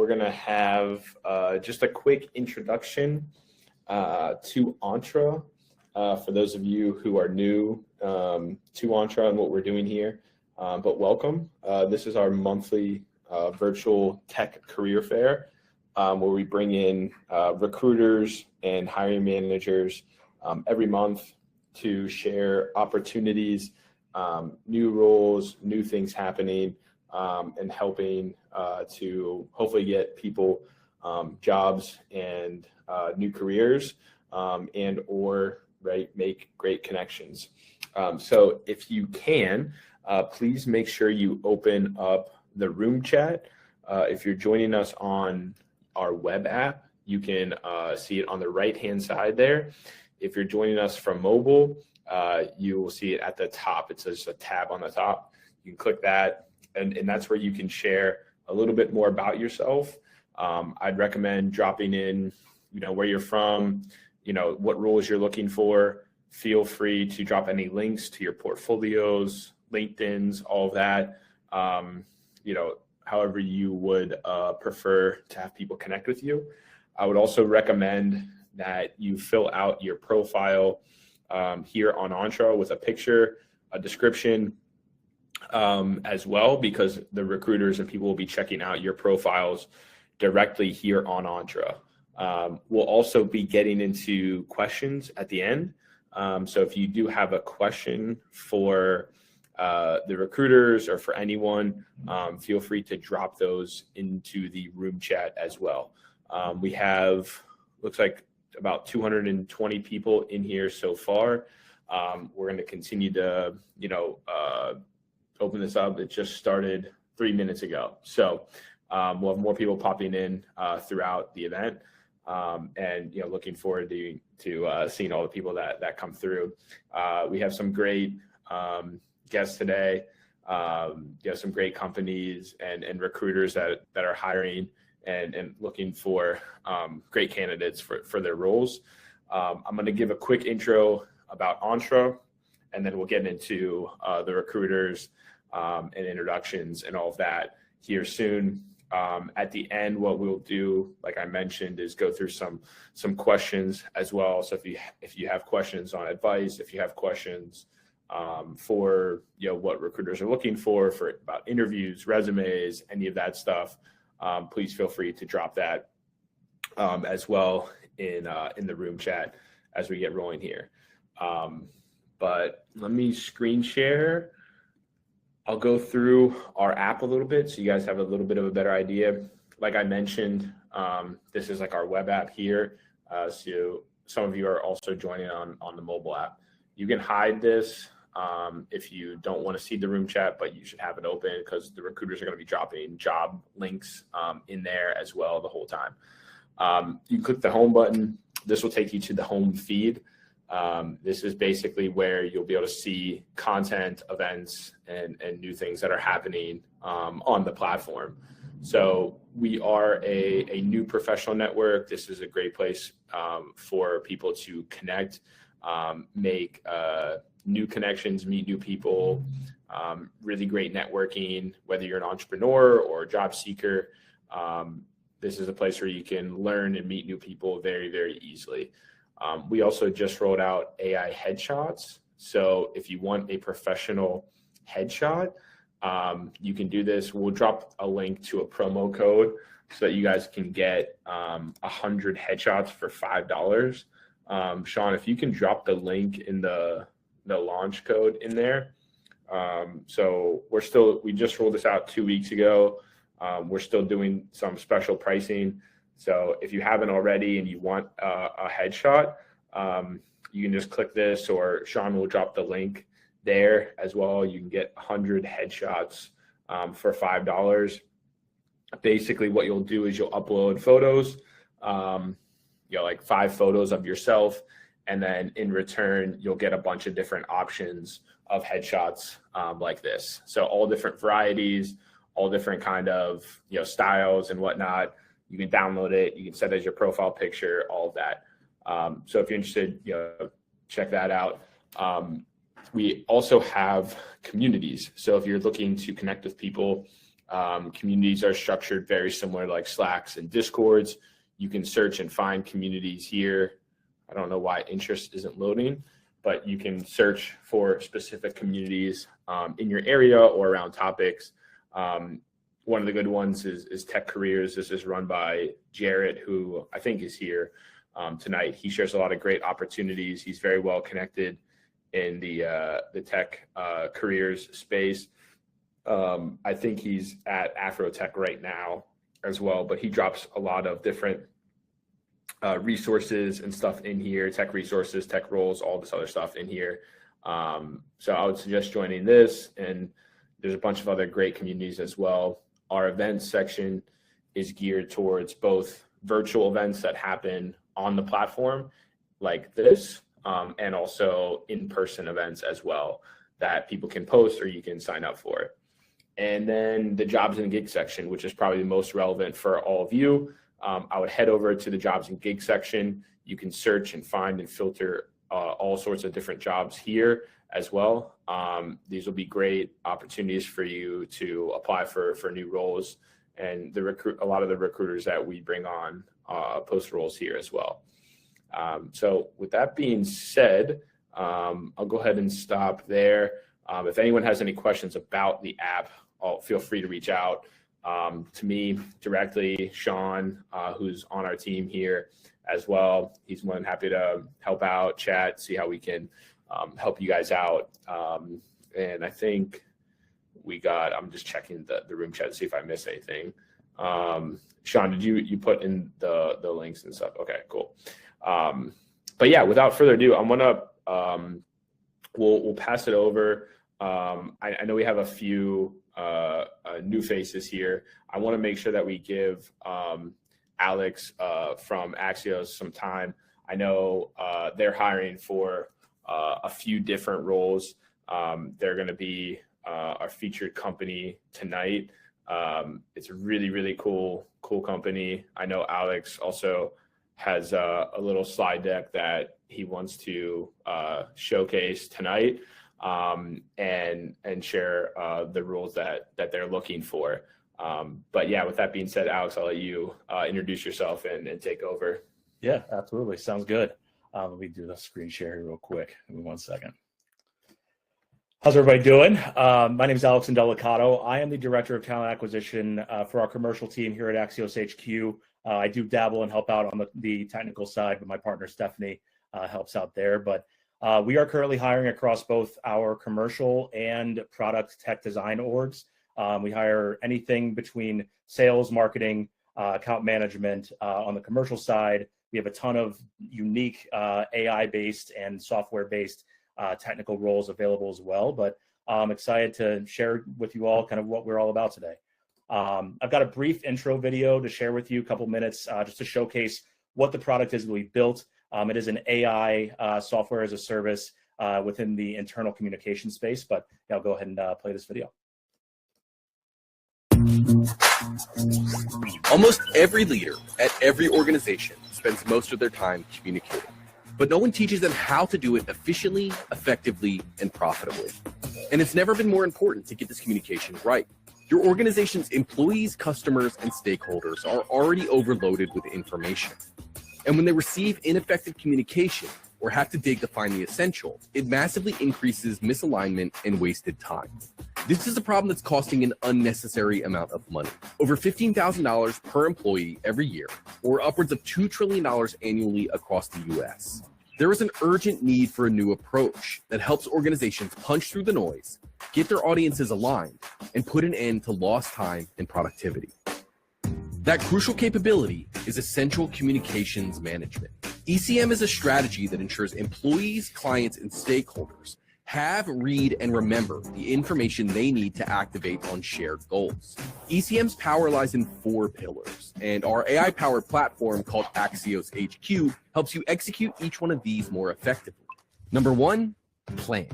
we're going to have just a quick introduction to Entre. For those of you who are new to Entre and what we're doing here, but welcome. This is our monthly virtual tech career fair where we bring in recruiters and hiring managers every month to share opportunities, new roles, new things happening, and helping to hopefully get people jobs and new careers and or make great connections. So if you can, please make sure you open up the room chat. If you're joining us on our web app, you can see it on the right-hand side there. If you're joining us from mobile, you will see it at the top. It says a tab on the top. You can click that, and that's where you can share a little bit more about yourself. I'd recommend dropping in, where you're from, what roles you're looking for. Feel free to drop any links to your portfolios, LinkedIn's, all of that. However you would prefer to have people connect with you. I would also recommend that you fill out your profile here on Entre with a picture, a description as well, because the recruiters and people will be checking out your profiles directly here on Entre. We'll also be getting into questions at the end. So if you do have a question for the recruiters or for anyone, feel free to drop those into the room chat as well. We have, looks like, about 220 people in here so far. We're going to continue to, open this up. It just started 3 minutes ago. So we'll have more people popping in throughout the event. And looking forward to seeing all the people that come through. We have some great guests today. Some great companies and recruiters that are hiring and looking for great candidates for their roles. I'm going to give a quick intro about Entre, and then we'll get into the recruiters and introductions and all of that here soon. At the end, what we'll do, like I mentioned, is go through some questions as well. So if you have questions on advice, if you have questions for what recruiters are looking for about interviews, resumes, any of that stuff, please feel free to drop that as well in the room chat as we get rolling here. But let me screen share. I'll go through our app a little bit so you guys have a little bit of a better idea. Like I mentioned, this is like our web app here. So some of you are also joining on the mobile app. You can hide this if you don't want to see the room chat, but you should have it open because the recruiters are going to be dropping job links in there as well the whole time. You click the home button. This will take you to the home feed. This is basically where you'll be able to see content, events, and new things that are happening on the platform. So we are a new professional network. This is a great place for people to connect, make new connections, meet new people, really great networking, whether you're an entrepreneur or a job seeker. This is a place where you can learn and meet new people very, very easily. We also just rolled out AI headshots. So if you want a professional headshot, you can do this. We'll drop a link to a promo code so that you guys can get 100 headshots for $5. Sean, if you can drop the link in the launch code in there. So we just rolled this out 2 weeks ago. We're still doing some special pricing. So if you haven't already and you want a headshot, you can just click this, or Sean will drop the link there as well. You can get 100 headshots for $5. Basically, what you'll do is you'll upload photos, like 5 photos of yourself, and then in return, you'll get a bunch of different options of headshots like this. So all different varieties, all different kind of styles and whatnot. You can download it. You can set it as your profile picture, all of that. So if you're interested, check that out. We also have communities. So if you're looking to connect with people Communities are structured very similar to like Slacks and Discords. You can search and find communities here. I don't know why interest isn't loading, but you can search for specific communities in your area or around topics. One of the good ones is Tech Careers. This is run by Jarrett, who I think is here tonight. He shares a lot of great opportunities. He's very well connected in the tech careers space. I think he's at Afrotech right now as well, but he drops a lot of different resources and stuff in here, tech resources, tech roles, all this other stuff in here. So I would suggest joining this, and there's a bunch of other great communities as well. Our events section is geared towards both virtual events that happen on the platform like this, and also in-person events as well that people can post or you can sign up for. And then the jobs and gigs section, which is probably the most relevant for all of you. I would head over to the jobs and gigs section. You can search and find and filter all sorts of different jobs here as well. These will be great opportunities for you to apply for new roles, and a lot of the recruiters that we bring on post roles here as well. So with that being said, I'll go ahead and stop there. If anyone has any questions about the app, feel free to reach out to me directly, Sean, who's on our team here as well. He's more than happy to help out, chat, see how we can help you guys out. And I think I'm just checking the room chat to see if I missed anything. Sean, did you put in the links and stuff? Okay, cool. But yeah, without further ado, I'm gonna we'll pass it over. I know we have a few new faces here. I want to make sure that we give Alex from Axios some time. I know they're hiring for a few different roles. They're going to be our featured company tonight. It's a really, really cool company. I know Alex also has a little slide deck that he wants to showcase tonight. And share the rules that they're looking for. But yeah, with that being said, Alex, I'll let you introduce yourself and take over. Yeah, absolutely. Sounds good. Let me do the screen share here real quick. Give me 1 second. How's everybody doing? My name is Alex Indelicato. I am the Director of Talent Acquisition for our commercial team here at Axios HQ. I do dabble and help out on the technical side, but my partner Stephanie helps out there. But we are currently hiring across both our commercial and product tech design orgs. We hire anything between sales, marketing, account management. On the commercial side, we have a ton of unique AI-based and software-based technical roles available as well. But I'm excited to share with you all kind of what we're all about today. I've got a brief intro video to share with you, a couple minutes, just to showcase what the product is that we built. It is an AI software as a service within the internal communication space, but yeah, I'll go ahead and play this video. Almost every leader at every organization spends most of their time communicating, but no one teaches them how to do it efficiently, effectively, and profitably. And it's never been more important to get this communication right. Your organization's employees, customers, and stakeholders are already overloaded with information. And when they receive ineffective communication or have to dig to find the essential, it massively increases misalignment and wasted time. This is a problem that's costing an unnecessary amount of money, over $15,000 per employee every year, or upwards of $2 trillion annually across the US. There is an urgent need for a new approach that helps organizations punch through the noise, get their audiences aligned, and put an end to lost time and productivity. That crucial capability is essential communications management. ECM is a strategy that ensures employees, clients, and stakeholders have, read, and remember the information they need to activate on shared goals. ECM's power lies in 4 pillars, and our AI-powered platform called Axios HQ helps you execute each one of these more effectively. Number 1, plan.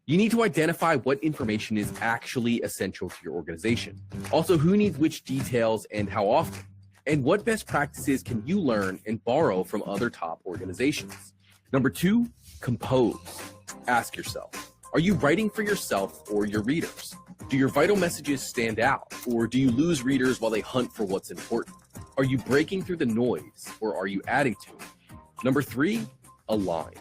You need to identify what information is actually essential to your organization. Also, who needs which details and how often? And what best practices can you learn and borrow from other top organizations? Number 2, compose. Ask yourself, are you writing for yourself or your readers? Do your vital messages stand out, or do you lose readers while they hunt for what's important? Are you breaking through the noise, or are you adding to it? Number 3, align.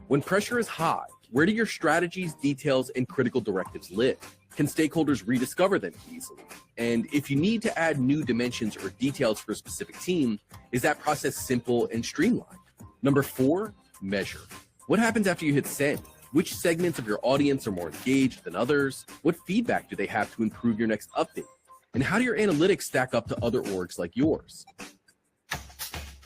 When pressure is high, where do your strategies, details, and critical directives live? Can stakeholders rediscover them easily? And if you need to add new dimensions or details for a specific team, is that process simple and streamlined? Number 4, measure. What happens after you hit send? Which segments of your audience are more engaged than others? What feedback do they have to improve your next update? And how do your analytics stack up to other orgs like yours?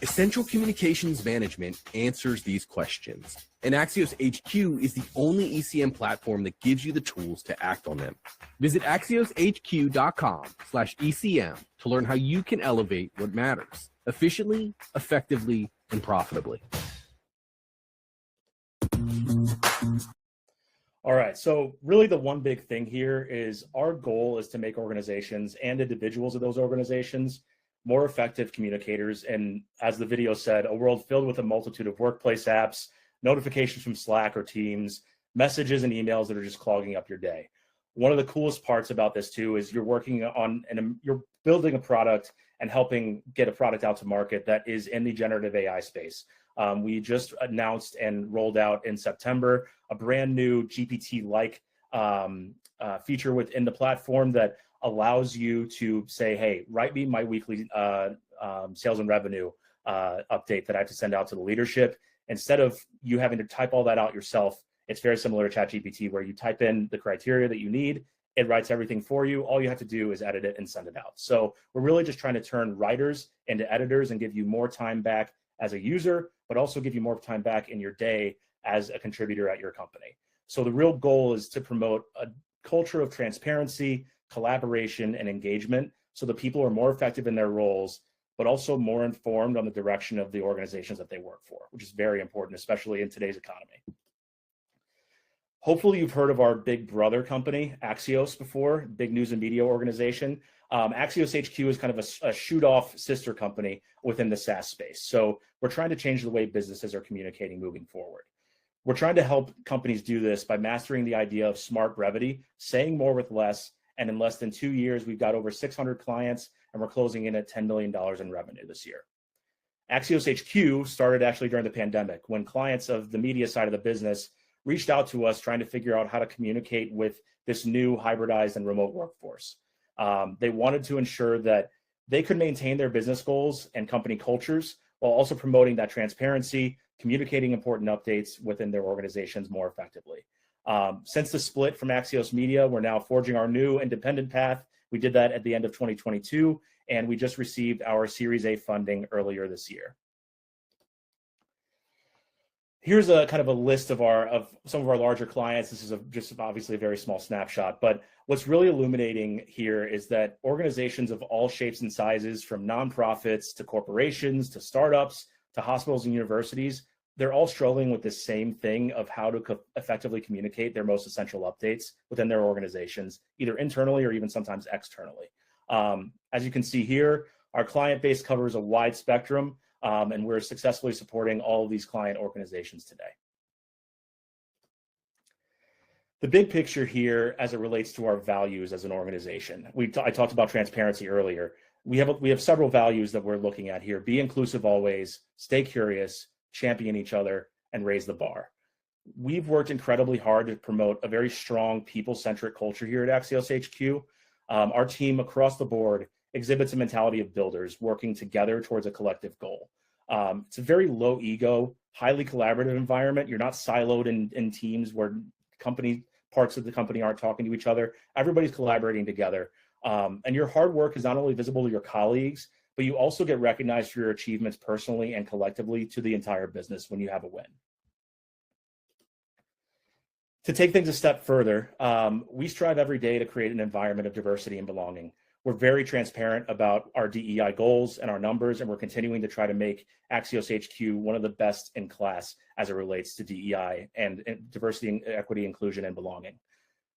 Essential Communications Management answers these questions, and Axios HQ is the only ECM platform that gives you the tools to act on them. Visit axioshq.com/ECM to learn how you can elevate what matters efficiently, effectively, and profitably. All right, so really the one big thing here is our goal is to make organizations and individuals of those organizations more effective communicators, and as the video said, a world filled with a multitude of workplace apps, notifications from Slack or Teams, messages and emails that are just clogging up your day. One of the coolest parts about this too is you're working on and you're building a product and helping get a product out to market that is in the generative AI space. We just announced and rolled out in September a brand new GPT-like feature within the platform that allows you to say, hey, write me my weekly sales and revenue update that I have to send out to the leadership. Instead of you having to type all that out yourself, it's very similar to ChatGPT, where you type in the criteria that you need, it writes everything for you. All you have to do is edit it and send it out. So we're really just trying to turn writers into editors and give you more time back as a user, but also give you more time back in your day as a contributor at your company. So the real goal is to promote a culture of transparency, collaboration, and engagement so that people are more effective in their roles, but also more informed on the direction of the organizations that they work for, which is very important, especially in today's economy. Hopefully you've heard of our big brother company, Axios, before, big news and media organization. Axios HQ is kind of a shoot-off sister company within the SaaS space. So we're trying to change the way businesses are communicating moving forward. We're trying to help companies do this by mastering the idea of smart brevity, saying more with less, and in less than 2 years, we've got over 600 clients, and we're closing in at $10 million in revenue this year. Axios HQ started actually during the pandemic, when clients of the media side of the business reached out to us trying to figure out how to communicate with this new hybridized and remote workforce. They wanted to ensure that they could maintain their business goals and company cultures while also promoting that transparency, communicating important updates within their organizations more effectively. Since the split from Axios Media, we're now forging our new independent path. We did that at the end of 2022, and we just received our Series A funding earlier this year. Here's a kind of a list of some of our larger clients. This is just obviously a very small snapshot, but what's really illuminating here is that organizations of all shapes and sizes, from nonprofits to corporations to startups to hospitals and universities, they're all struggling with the same thing of how to effectively communicate their most essential updates within their organizations, either internally or even sometimes externally. As you can see here, our client base covers a wide spectrum, and we're successfully supporting all of these client organizations today. The big picture here as it relates to our values as an organization, I talked about transparency earlier. We have several values that we're looking at here: be inclusive always, stay curious, champion each other, and raise the bar. We've worked incredibly hard to promote a very strong people-centric culture here at Axios HQ. Our team across the board exhibits a mentality of builders working together towards a collective goal. It's a very low ego, highly collaborative environment. You're not siloed in teams where parts of the company aren't talking to each other. Everybody's collaborating together. And your hard work is not only visible to your colleagues, but you also get recognized for your achievements personally and collectively to the entire business when you have a win. To take things a step further, we strive every day to create an environment of diversity and belonging. We're very transparent about our DEI goals and our numbers, and we're continuing to try to make Axios HQ one of the best in class as it relates to DEI and diversity, equity, inclusion, and belonging.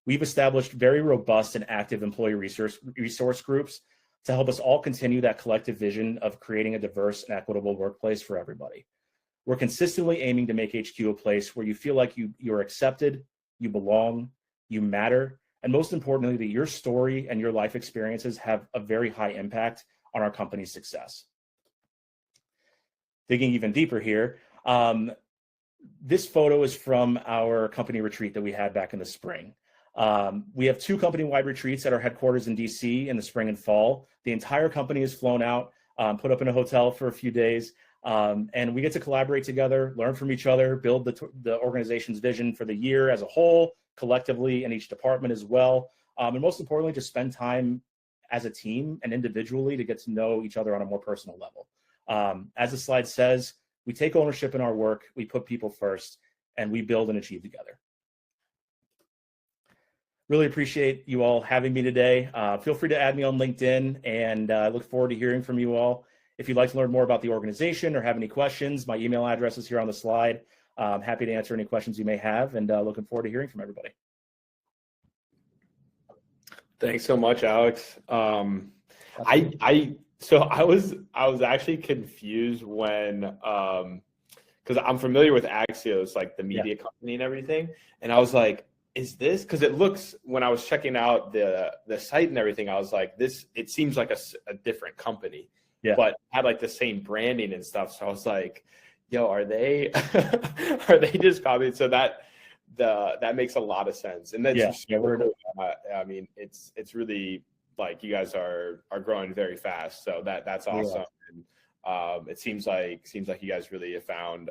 We've established very robust and active employee resource groups to help us all continue that collective vision of creating a diverse and equitable workplace for everybody. We're consistently aiming to make HQ a place where you feel like you're accepted, you belong, you matter, and most importantly, that your story and your life experiences have a very high impact on our company's success. Digging even deeper here, this photo is from our company retreat that we had back in the spring. We have 2 company-wide retreats at our headquarters in DC in the spring and fall. The entire company is flown out, put up in a hotel for a few days, and we get to collaborate together, learn from each other, build the organization's vision for the year as a whole, collectively in each department as well, and most importantly, just spend time as a team and individually to get to know each other on a more personal level. As the slide says, we take ownership in our work, we put people first, and we build and achieve together. Really appreciate you all having me today. Feel free to add me on LinkedIn, and I look forward to hearing from you all. If you'd like to learn more about the organization or have any questions, my email address is here on the slide. Happy to answer any questions you may have, and looking forward to hearing from everybody. Thanks so much, Alex. So I was actually confused when because I'm familiar with Axios, like the media company and everything, and I was like, is this, because it looks, when I was checking out the site and everything, I was like, it seems like a different company, but had like the same branding and stuff. So I was like, yo, are they just copied? So that makes a lot of sense. And then I mean, it's really, like, you guys are growing very fast, so that's awesome. And it seems like you guys really have found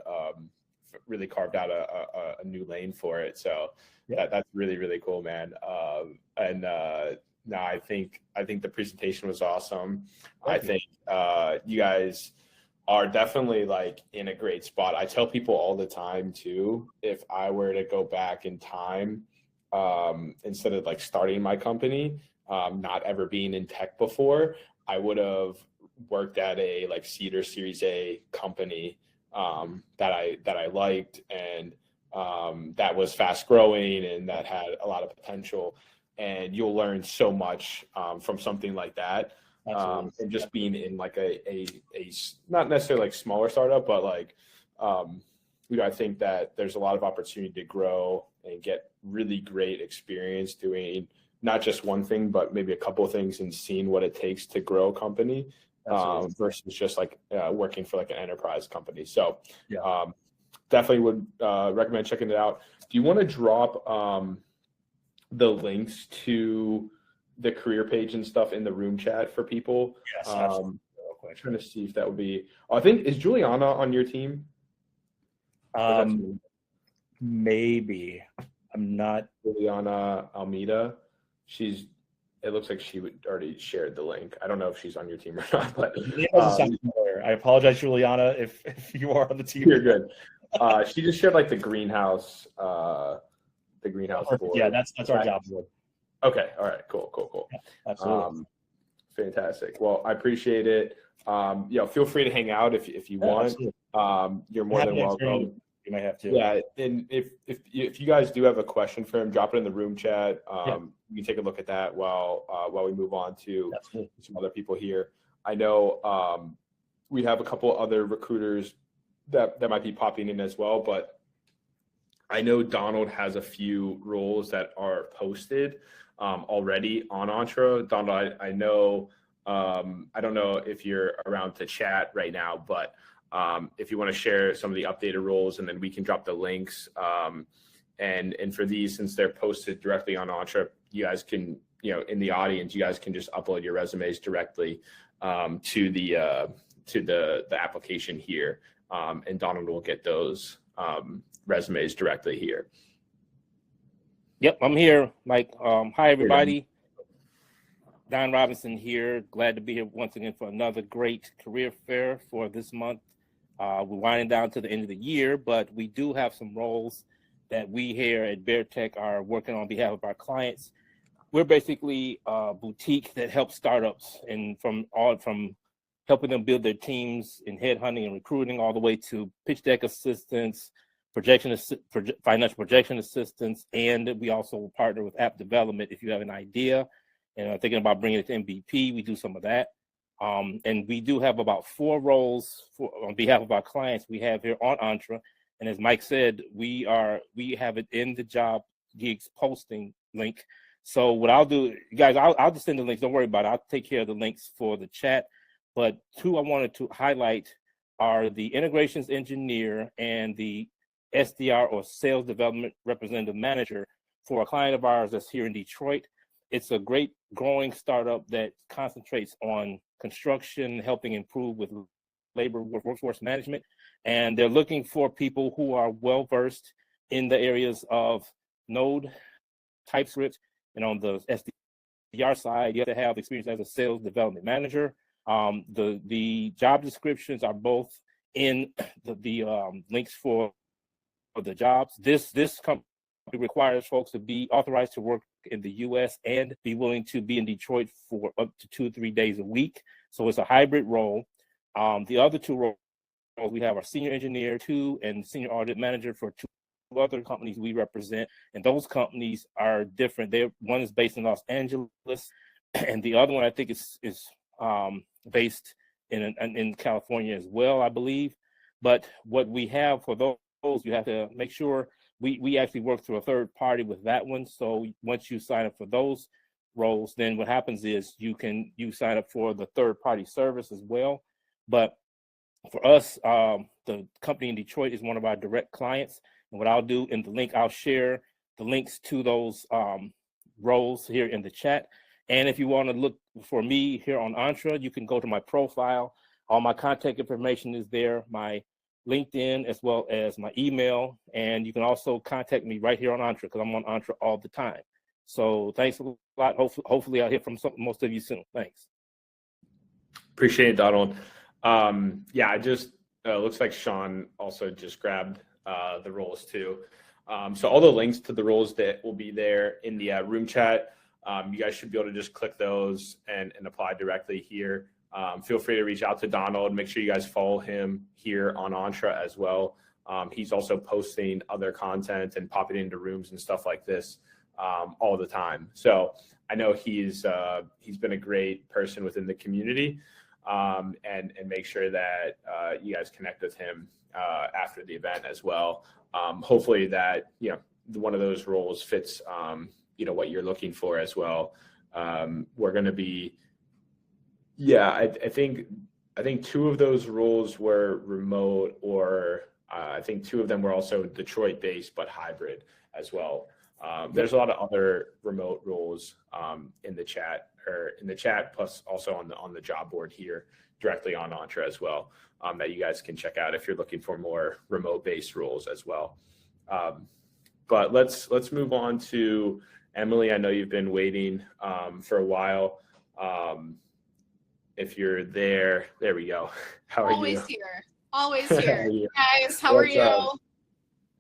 really carved out a new lane for it. So that's really, really cool, man. No, I think the presentation was awesome. I think you guys are definitely like in a great spot. I tell people all the time too, if I were to go back in time, instead of like starting my company, not ever being in tech before, I would have worked at a like seed or Series A company that I liked, and that was fast growing and that had a lot of potential. And you'll learn so much from something like that. And just being in like a not necessarily like smaller startup, but like I think that there's a lot of opportunity to grow and get really great experience doing not just one thing, but maybe a couple of things, and seeing what it takes to grow a company versus just like working for like an enterprise company. So definitely would recommend checking it out. Do you want to drop the links to the career page and stuff in the room chat for people? Yes, absolutely. I'm trying to see if that would be, I think, is Juliana on your team? Maybe. I'm not. Juliana Almeida. It looks like she would already shared the link. I don't know if she's on your team or not, but I apologize, Juliana, if you are on the team. You're good. She just shared like the greenhouse board. Yeah, that's our job board. Okay. All right. Cool. Yeah, absolutely. Fantastic. Well, I appreciate it. Feel free to hang out if you want. You're more than welcome. You might have to. Yeah, and if you guys do have a question for him, drop it in the room chat. You can take a look at that while we move on to some other people here. I know we have a couple other recruiters that might be popping in as well, but I know Donald has a few roles that are posted already on Entre. Donald, I know, I don't know if you're around to chat right now, but if you want to share some of the updated roles, and then we can drop the links. And for these, since they're posted directly on Entre, you guys can, in the audience, you guys can just upload your resumes directly to the application here, and Donald will get those resumes directly here. Yep, I'm here, Mike. Hi, everybody. Don Robinson here. Glad to be here once again for another great career fair for this month. We're winding down to the end of the year, but we do have some roles that we here at Bear Tech are working on behalf of our clients. We're basically a boutique that helps startups, and from helping them build their teams in headhunting and recruiting, all the way to pitch deck assistance, financial projection assistance, and we also partner with app development. If you have an idea and are thinking about bringing it to MVP, we do some of that. And we do have about 4 roles on behalf of our clients we have here on Entre. And as Mike said, we have it in the job gigs posting link. So what I'll do, guys, I'll just send the links. Don't worry about it. I'll take care of the links for the chat. But two I wanted to highlight are the integrations engineer and the SDR or sales development representative manager for a client of ours that's here in Detroit. It's a great growing startup that concentrates on construction, helping improve with labor workforce management. And they're looking for people who are well-versed in the areas of Node, TypeScript, and on the SDR side, you have to have experience as a sales development manager. The job descriptions are both in the links for the jobs. This company requires folks to be authorized to work in the U.S. and be willing to be in Detroit for up to 2 or 3 days a week. So it's a hybrid role. The other two roles we have our senior engineer 2 and senior audit manager for 2 other companies we represent, and those companies are different. One is based in Los Angeles, and the other one I think is based in California as well, I believe. But what we have for those, you have to make sure we actually work through a third party with that one. So once you sign up for those roles, then what happens is you sign up for the third party service as well. But for us, the company in Detroit is one of our direct clients. And what I'll do in the link, I'll share the links to those roles here in the chat. And if you want to look for me here on Entre, you can go to my profile. All my contact information is there, my LinkedIn, as well as my email. And you can also contact me right here on Entre, because I'm on Entre all the time. So thanks a lot. Hopefully I'll hear from most of you soon. Thanks. Appreciate it, Donald. Yeah, I just looks like Sean also just grabbed the roles too. So all the links to the roles that will be there in the room chat. You guys should be able to just click those and apply directly here. Feel free to reach out to Donald. Make sure you guys follow him here on Entre as well. He's also posting other content and popping into rooms and stuff like this all the time. So I know he's been a great person within the community, and make sure that you guys connect with him after the event as well. Hopefully that one of those roles fits what you're looking for as well. We're going to be, I think 2 of those roles were remote, or I think 2 of them were also Detroit based but hybrid as well. There's a lot of other remote roles in the chat, plus also on the job board here directly on Entre as well, that you guys can check out if you're looking for more remote based roles as well. But let's move on to Emily. I know you've been waiting for a while. If you're there we go. How are you? Always here. Guys, how are you?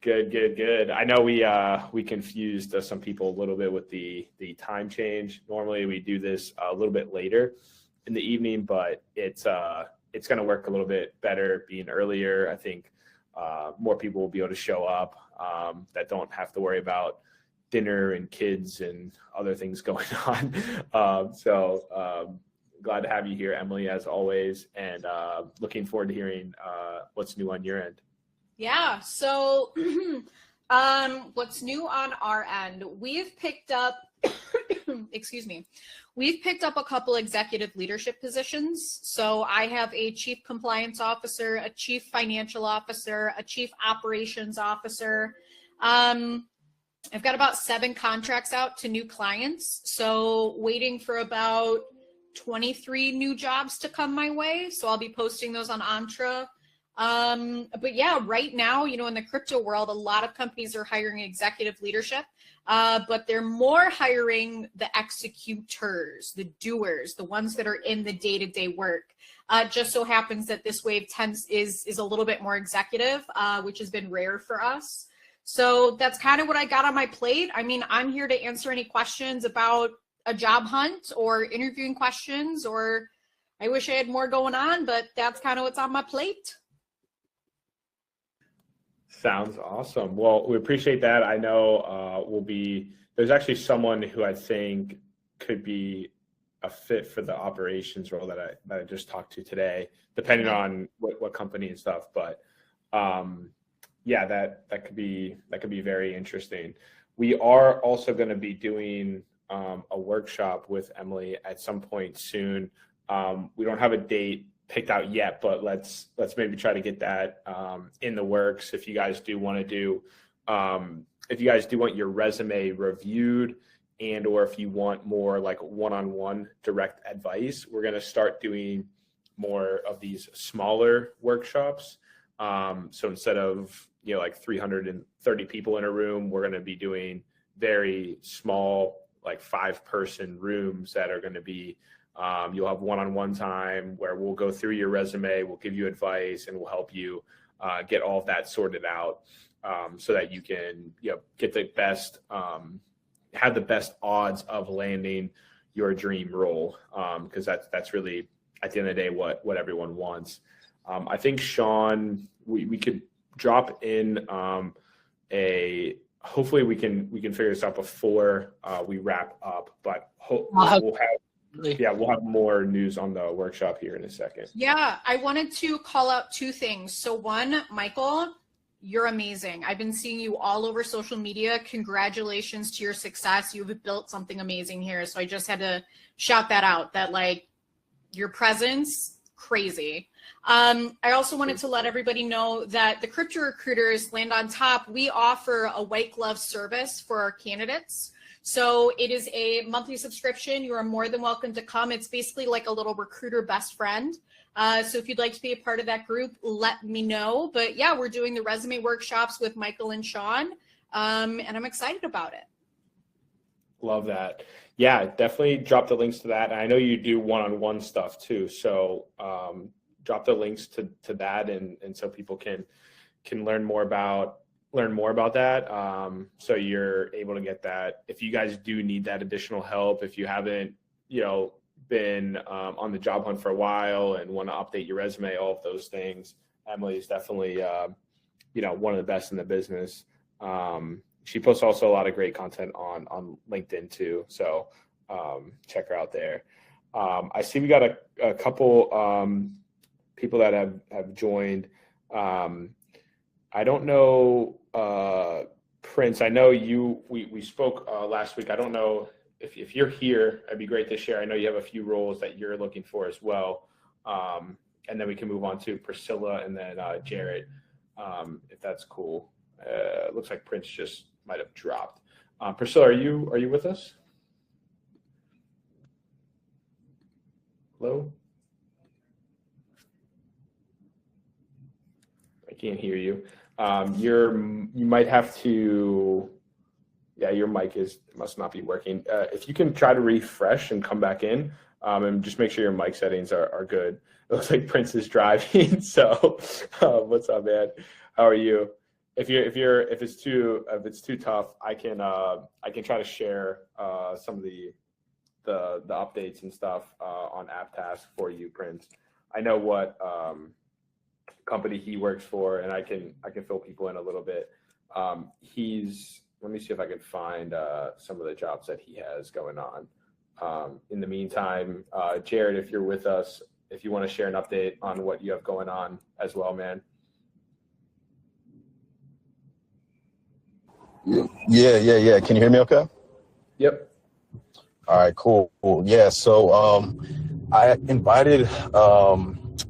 Good. I know we confused some people a little bit with the time change. Normally we do this a little bit later in the evening, but it's going to work a little bit better being earlier. I think more people will be able to show up that don't have to worry about dinner and kids and other things going on. So glad to have you here, Emily, as always, and looking forward to hearing what's new on your end. Yeah, so what's new on our end? We've picked up, we've picked up a couple executive leadership positions. So I have a chief compliance officer, a chief financial officer, a chief operations officer. I've got about 7 contracts out to new clients. So waiting for about 23 new jobs to come my way. So I'll be posting those on Entre. But yeah, right now, in the crypto world, a lot of companies are hiring executive leadership, but they're more hiring the executors, the doers, the ones that are in the day-to-day work. Just so happens that this wave is a little bit more executive, which has been rare for us. So that's kind of what I got on my plate. I mean, I'm here to answer any questions about a job hunt or interviewing questions, or I wish I had more going on, but that's kind of what's on my plate. Sounds awesome. Well, we appreciate that. I know there's actually someone who I think could be a fit for the operations role that I just talked to today, depending on what company and stuff. But that could be very interesting. We are also going to be doing a workshop with Emily at some point soon. We don't have a date picked out yet, but let's maybe try to get that in the works. If you guys do want to do, if you guys do want your resume reviewed, and or if you want more like one-on-one direct advice, we're going to start doing more of these smaller workshops. So instead of, like 330 people in a room, we're going to be doing very small, like 5-person rooms that are going to be, you'll have one-on-one time where we'll go through your resume, we'll give you advice, and we'll help you get all of that sorted out, so that you can, get the best, have the best odds of landing your dream role, because that's really, at the end of the day, what everyone wants. I think, Sean, we could drop in hopefully we can figure this out before we wrap up, but we'll have more news on the workshop here in a second. Yeah, I wanted to call out 2 things. So one, Michael, you're amazing. I've been seeing you all over social media. Congratulations to your success. You've built something amazing here. So I just had to shout that out, that like your presence, crazy. I also wanted to let everybody know that the Crypto Recruiters Land on Top, we offer a white glove service for our candidates. So it is a monthly subscription. You are more than welcome to come. It's basically like a little recruiter best friend. So if you'd like to be a part of that group, let me know. But yeah, we're doing the resume workshops with Michael and Sean, and I'm excited about it. Love that. Yeah, definitely drop the links to that. And I know you do one-on-one stuff too. So drop the links to that, and so people can learn more about that. So you're able to get that. If you guys do need that additional help, if you haven't, been on the job hunt for a while and want to update your resume, all of those things, Emily is definitely, one of the best in the business. She posts also a lot of great content on LinkedIn too. So check her out there. I see we got a couple people that have joined. I don't know, Prince, I know we spoke last week. I don't know if you're here, it'd be great to share. I know you have a few roles that you're looking for as well. And then we can move on to Priscilla and then Jarrett, if that's cool. Looks like Prince just might have dropped. Priscilla, are you with us? Hello? I can't hear you. You might have to, yeah, your mic must not be working. If you can try to refresh and come back in, and just make sure your mic settings are good. It looks like Prince is driving. So what's up, man? How are you? If it's too tough, I can try to share some of the updates and stuff on ApTask for you, Prince. I know what company he works for, and I can fill people in a little bit. Let me see if I can find some of the jobs that he has going on. In the meantime, Jarrett, if you're with us, if you want to share an update on what you have going on as well, man. Yeah. Can you hear me okay? Yep. All right, cool. Yeah, so I invited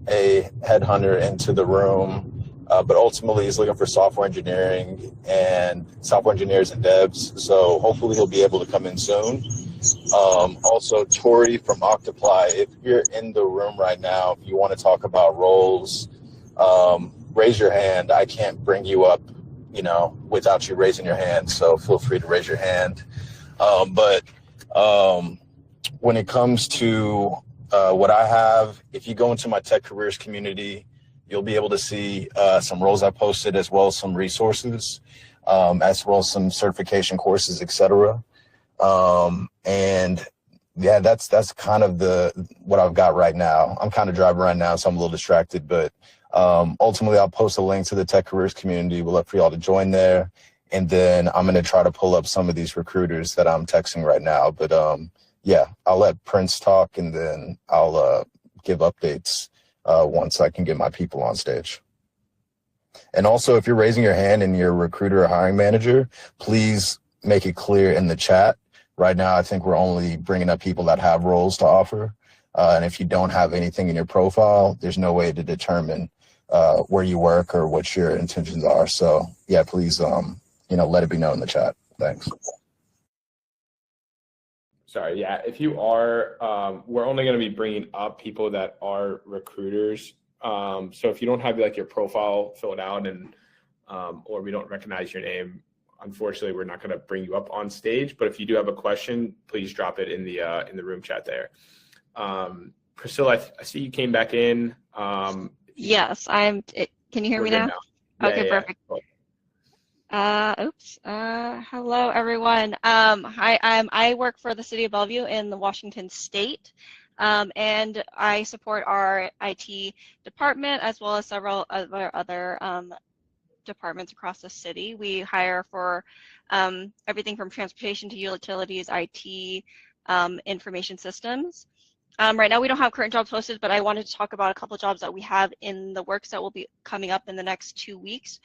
a headhunter into the room, but ultimately he's looking for software engineers and devs. So hopefully he'll be able to come in soon. Also, Tori from Octoply, if you're in the room right now, if you want to talk about roles, raise your hand. I can't bring you up, without you raising your hand. So feel free to raise your hand. But when it comes to what I have, if you go into my tech careers community, you'll be able to see some roles I posted, as well as some resources, as well as some certification courses, etc. And yeah, that's kind of what I've got right now. I'm kind of driving right now, so I'm a little distracted, but ultimately I'll post a link to the tech careers community. We'll love for y'all to join there. And then I'm going to try to pull up some of these recruiters that I'm texting right now. But yeah, I'll let Prince talk, and then I'll give updates once I can get my people on stage. And also, if you're raising your hand and you're a recruiter or hiring manager, please make it clear in the chat Right now, I think we're only bringing up people that have roles to offer. And if you don't have anything in your profile, there's no way to determine where you work or what your intentions are. So yeah, please, let it be known in the chat. Thanks. Sorry, yeah, if you are, we're only going to be bringing up people that are recruiters. So if you don't have like your profile filled out and or we don't recognize your name, unfortunately, we're not going to bring you up on stage. But if you do have a question, please drop it in the room chat there. Priscilla, I see you came back in. Yes, can you hear me now? Yeah, Okay, yeah, perfect. Cool. Hello everyone. Hi, I work for the City of Bellevue in the Washington State, and I support our IT department as well as several other departments across the city. We hire for everything from transportation to utilities, IT, information systems. Right now we don't have current jobs posted, but I wanted to talk about a couple of jobs that we have in the works that will be coming up in the next 2 weeks.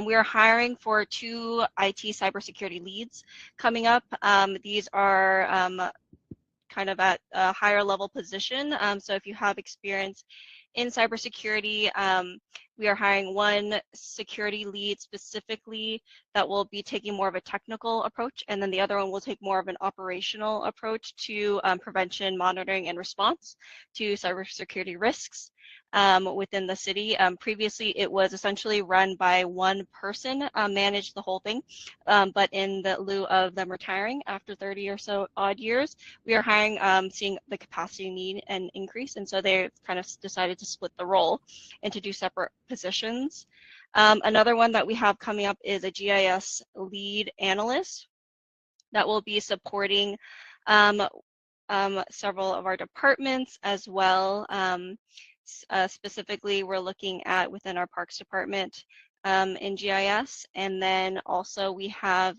We are hiring for 2 IT cybersecurity leads coming up. These are kind of at a higher level position. So if you have experience in cybersecurity, we are hiring 1 security lead specifically that will be taking more of a technical approach, and then the other one will take more of an operational approach to prevention, monitoring, and response to cybersecurity risks within the city. Previously, it was essentially run by 1 person, managed the whole thing, but in the lieu of them retiring after 30 or so odd years, we are hiring, seeing the capacity need and increase, and so they kind of decided to split the role into 2 separate positions. Another one that we have coming up is a GIS lead analyst that will be supporting several of our departments as well. Specifically, we're looking at within our Parks Department in GIS, and then also we have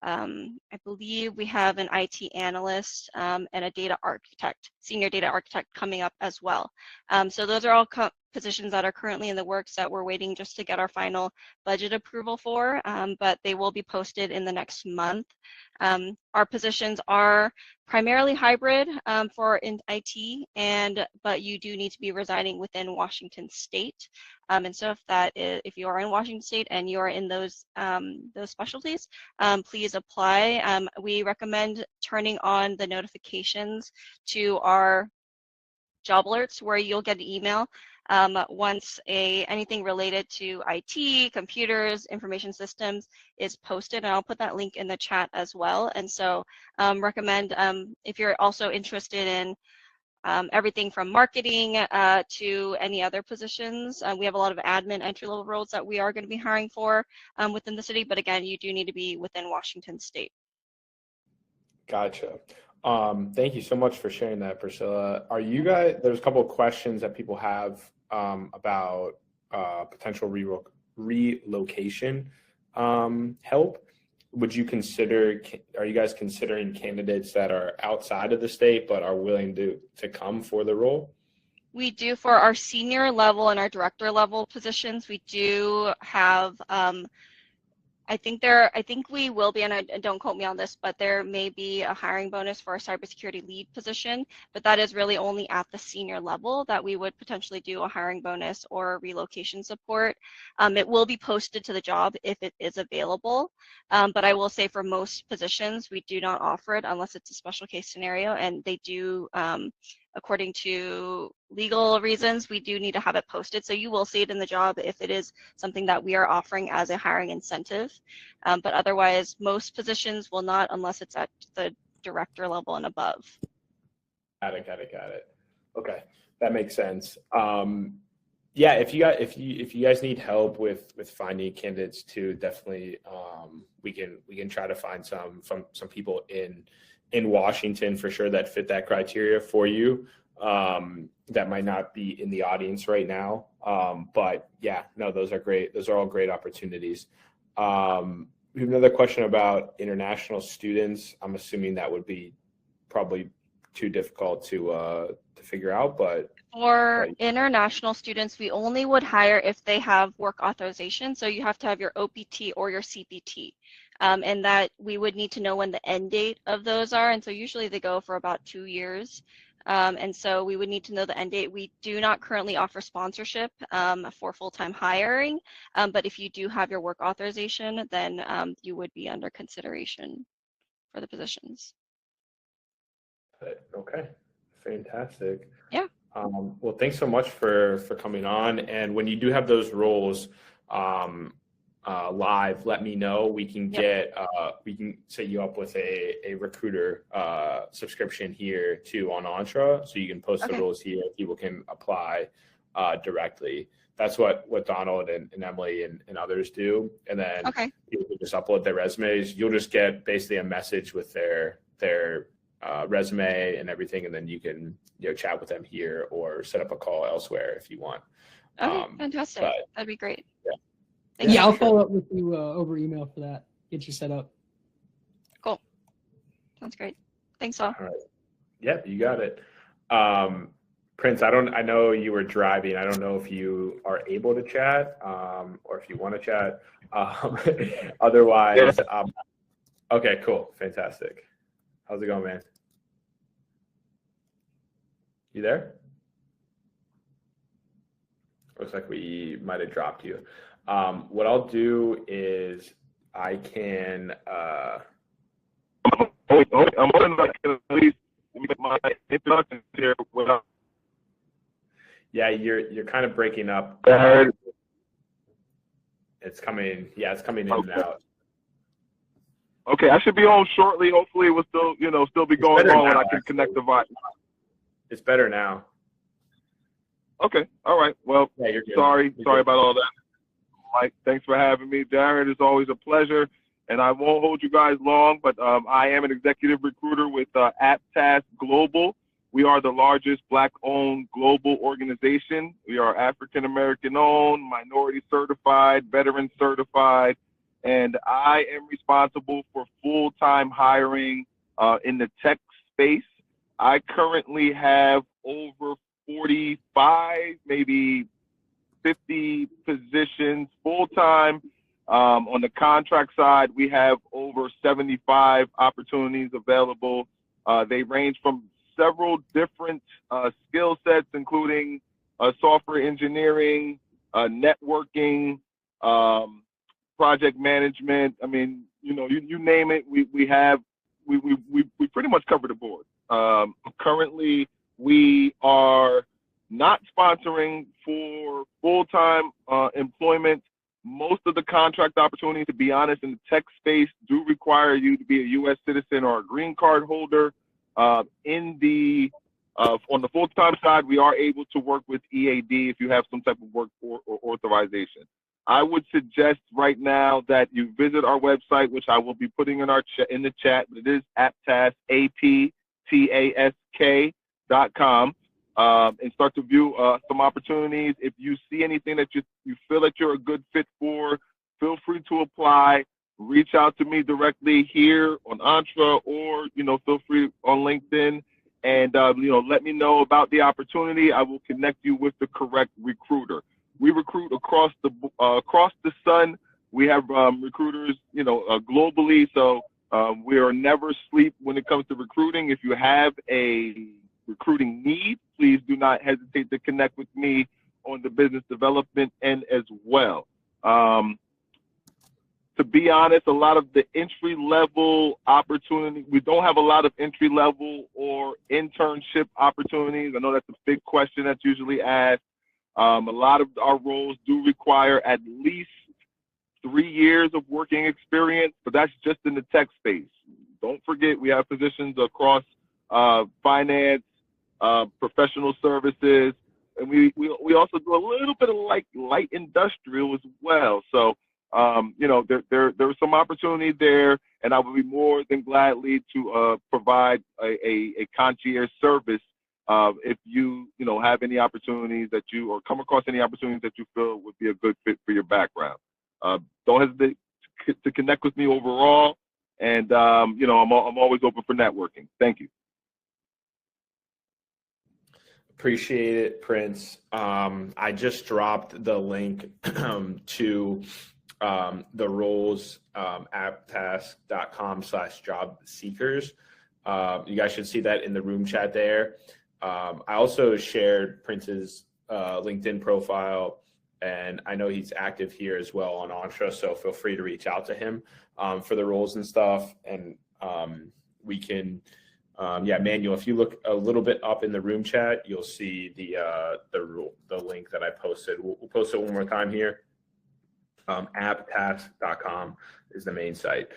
I believe we have an IT analyst and a data architect, senior data architect coming up as well. So those are all positions that are currently in the works that we're waiting just to get our final budget approval for, but they will be posted in the next month. Our positions are primarily hybrid for in IT, but you do need to be residing within Washington State. And so if you are in Washington State and you are in those specialties, please apply. We recommend turning on the notifications to our job alerts where you'll get an email once anything related to IT, computers, information systems is posted, and I'll put that link in the chat as well. And so recommend if you're also interested in everything from marketing to any other positions. We have a lot of admin entry-level roles that we are going to be hiring for within the city, but again, you do need to be within Washington State. Gotcha. Thank you so much for sharing that, Priscilla. There's a couple of questions that people have about potential relocation help. Are you guys considering candidates that are outside of the state but are willing to come for the role? We do for our senior level and our director level positions. We do have I think we will be, and don't quote me on this, but there may be a hiring bonus for a cybersecurity lead position, but that is really only at the senior level that we would potentially do a hiring bonus or relocation support. It will be posted to the job if it is available, but I will say for most positions, we do not offer it unless it's a special case scenario, and they do, according to legal reasons, we do need to have it posted. So you will see it in the job if it is something that we are offering as a hiring incentive. But otherwise, most positions will not unless it's at the director level and above. Got it. Okay, that makes sense. Yeah, if you guys need help with finding candidates too, definitely we can try to find some people in Washington for sure that fit that criteria for you. That might not be in the audience right now, but yeah, no, those are great. Those are all great opportunities. We have another question about international students. I'm assuming that would be probably too difficult to figure out, but for international students, we only would hire if they have work authorization. So you have to have your OPT or your CPT. and that we would need to know when the end date of those are. And so usually they go for about 2 years. And so we would need to know the end date. We do not currently offer sponsorship for full-time hiring, but if you do have your work authorization, then you would be under consideration for the positions. Okay, fantastic. Yeah. Well, thanks so much for coming on. And when you do have those roles live, let me know. We can get we can set you up with a recruiter subscription here too on Entra, so you can post the roles here. People can apply directly. That's what Donald and Emily and others do. And then people can just upload their resumes. You'll just get basically a message with their resume and everything, and then you can chat with them here or set up a call elsewhere if you want. Okay, fantastic. That'd be great. Yeah, I'll follow up with you over email for that. Get you set up. Cool. Sounds great. Thanks all. All right. Yeah, you got it. Prince, I know you were driving. I don't know if you are able to chat or if you want to chat. Otherwise, okay, cool. Fantastic. How's it going, man? You there? Looks like we might have dropped you. What I'll do is I can. I'm hoping I can at least make my introduction here without. Yeah, you're kind of breaking up. It's coming. Yeah, it's coming in and out. Okay, I should be on shortly. Hopefully, it will still be going on and I can connect the volume. It's better now. Okay, all right. Well, yeah, you're good. Sorry about all that. Mike, thanks for having me. Jarrett, it's always a pleasure, and I won't hold you guys long, but I am an executive recruiter with ApTask Global. We are the largest Black-owned global organization. We are African-American-owned, minority certified, veteran certified, and I am responsible for full-time hiring in the tech space. I currently have over 45, maybe 50 positions full-time. On the contract side, we have over 75 opportunities available. They range from several different skill sets, including software engineering, networking, project management. I mean, you name it, we pretty much cover the board. Currently, we are not sponsoring for full-time employment. Most of the contract opportunities, to be honest, in the tech space do require you to be a U.S. citizen or a green card holder. On the full-time side, we are able to work with EAD if you have some type of work or authorization. I would suggest right now that you visit our website, which I will be putting in the chat. It is ApTask, ApTask.com, and start to view some opportunities. If you see anything that you feel that you're a good fit for, feel free to apply. Reach out to me directly here on Entra, or feel free on LinkedIn, and let me know about the opportunity. I will connect you with the correct recruiter. We recruit across the sun. We have recruiters, globally. So we are never asleep when it comes to recruiting. If you have a recruiting need, please do not hesitate to connect with me on the business development end as well. To be honest, a lot of the entry-level opportunities, we don't have a lot of entry-level or internship opportunities. I know that's a big question that's usually asked. A lot of our roles do require at least 3 years of working experience, but that's just in the tech space. Don't forget, we have positions across finance, professional services, and we also do a little bit of light industrial as well. So, there's some opportunity there, and I would be more than gladly to provide a concierge service if you have any opportunities or come across any opportunities that you feel would be a good fit for your background. Don't hesitate to connect with me overall, and I'm always open for networking. Thank you. Appreciate it, Prince. I just dropped the link to the roles, aptask.com/job seekers. You guys should see that in the room chat there. I also shared Prince's LinkedIn profile, and I know he's active here as well on Entre, so feel free to reach out to him for the roles and stuff. And we can, Manuel, if you look a little bit up in the room chat, you'll see the link that I posted. We'll post it one more time here. ApTask.com is the main site.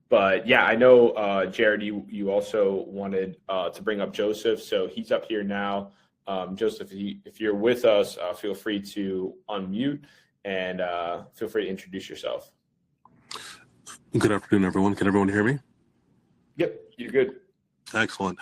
But yeah, I know, Jared, you also wanted to bring up Joseph, so he's up here now. Joseph, if you're with us, feel free to unmute and feel free to introduce yourself. Good afternoon, everyone. Can everyone hear me? Yep, you're good. Excellent.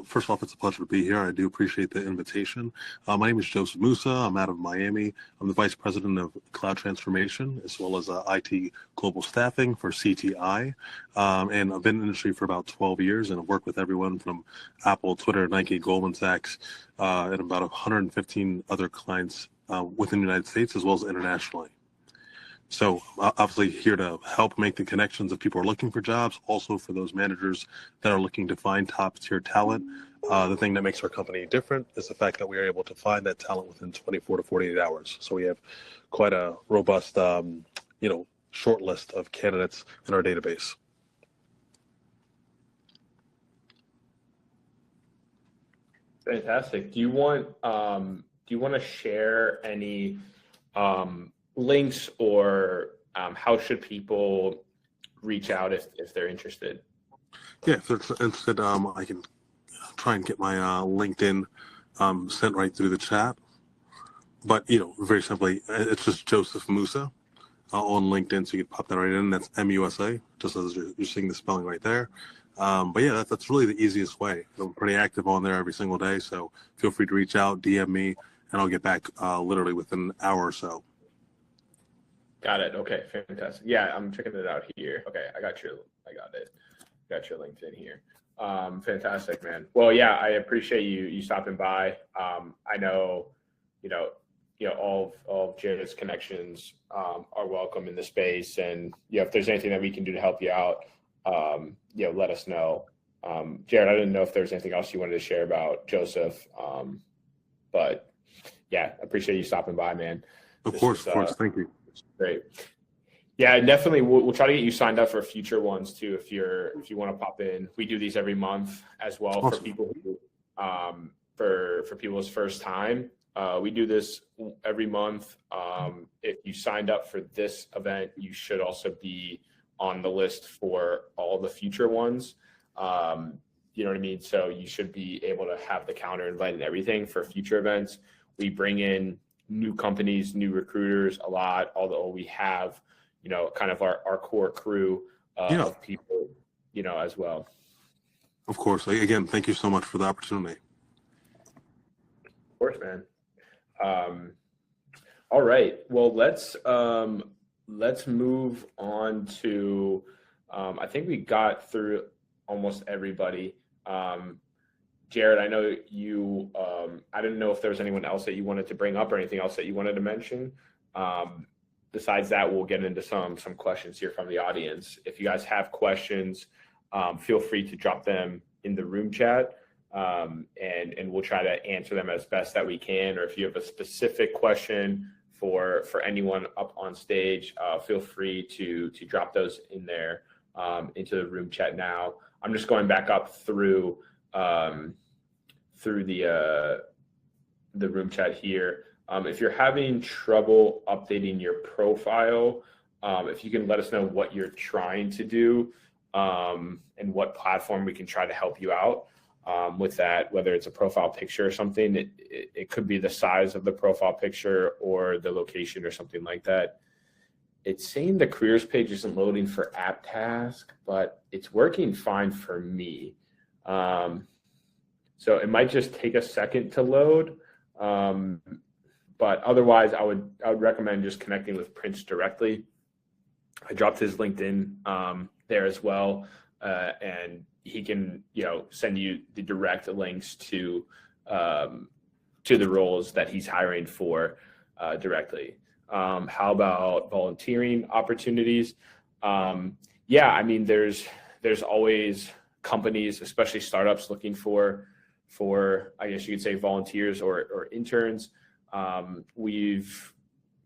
First off, it's a pleasure to be here. I do appreciate the invitation. My name is Joseph Musa. I'm out of Miami. I'm the Vice President of Cloud Transformation, as well as IT Global Staffing for CTI. And I've been in the industry for about 12 years, and I've worked with everyone from Apple, Twitter, Nike, Goldman Sachs, and about 115 other clients within the United States, as well as internationally. So obviously here to help make the connections if people are looking for jobs, also for those managers that are looking to find top tier talent. The thing that makes our company different is the fact that we are able to find that talent within 24 to 48 hours. So we have quite a robust, short list of candidates in our database. Fantastic. Do you want to share any links or how should people reach out if they're interested? Yeah, if they're interested, I can try and get my LinkedIn sent right through the chat. But, very simply, it's just Joseph Musa on LinkedIn, so you can pop that right in. That's M-U-S-A, just as you're seeing the spelling right there. But yeah, that's really the easiest way. I'm pretty active on there every single day, so feel free to reach out, DM me, and I'll get back literally within an hour or so. Got it. Okay, fantastic. Yeah, I'm checking it out here. Okay, I got it. Got your LinkedIn here. Fantastic, man. Well, yeah, I appreciate you stopping by. I know, all of Jared's connections are welcome in the space, and if there's anything that we can do to help you out, let us know. Jared, I didn't know if there's anything else you wanted to share about Joseph, but yeah, I appreciate you stopping by, man. Of course. Thank you. Great. Yeah, definitely. We'll try to get you signed up for future ones too. If you want to pop in, we do these every month as well. Awesome. For people who, for people's first time. We do this every month. If you signed up for this event, you should also be on the list for all the future ones. You know what I mean? So you should be able to have the calendar invite and everything for future events. We bring in new companies, new recruiters a lot, although we have, kind of our core crew of people, as well. Of course. Again, thank you so much for the opportunity. Of course, man. All right. Well, let's move on to, I think we got through almost everybody. Jarrett, I know you, I didn't know if there was anyone else that you wanted to bring up or anything else that you wanted to mention. Besides that, we'll get into some questions here from the audience. If you guys have questions, feel free to drop them in the room chat, and we'll try to answer them as best that we can. Or if you have a specific question for anyone up on stage, feel free to drop those in there into the room chat now. I'm just going back up through the room chat here. If you're having trouble updating your profile, if you can let us know what you're trying to do and what platform we can try to help you out with that, whether it's a profile picture or something. It could be the size of the profile picture or the location or something like that. It's saying the careers page isn't loading for ApTask, but it's working fine for me. So it might just take a second to load. But otherwise, I would recommend just connecting with Prince directly. I dropped his LinkedIn there as well, and he can send you the direct links to the roles that he's hiring for directly. How about volunteering opportunities? Yeah, I mean, there's always companies, especially startups, looking for I guess you could say volunteers or interns.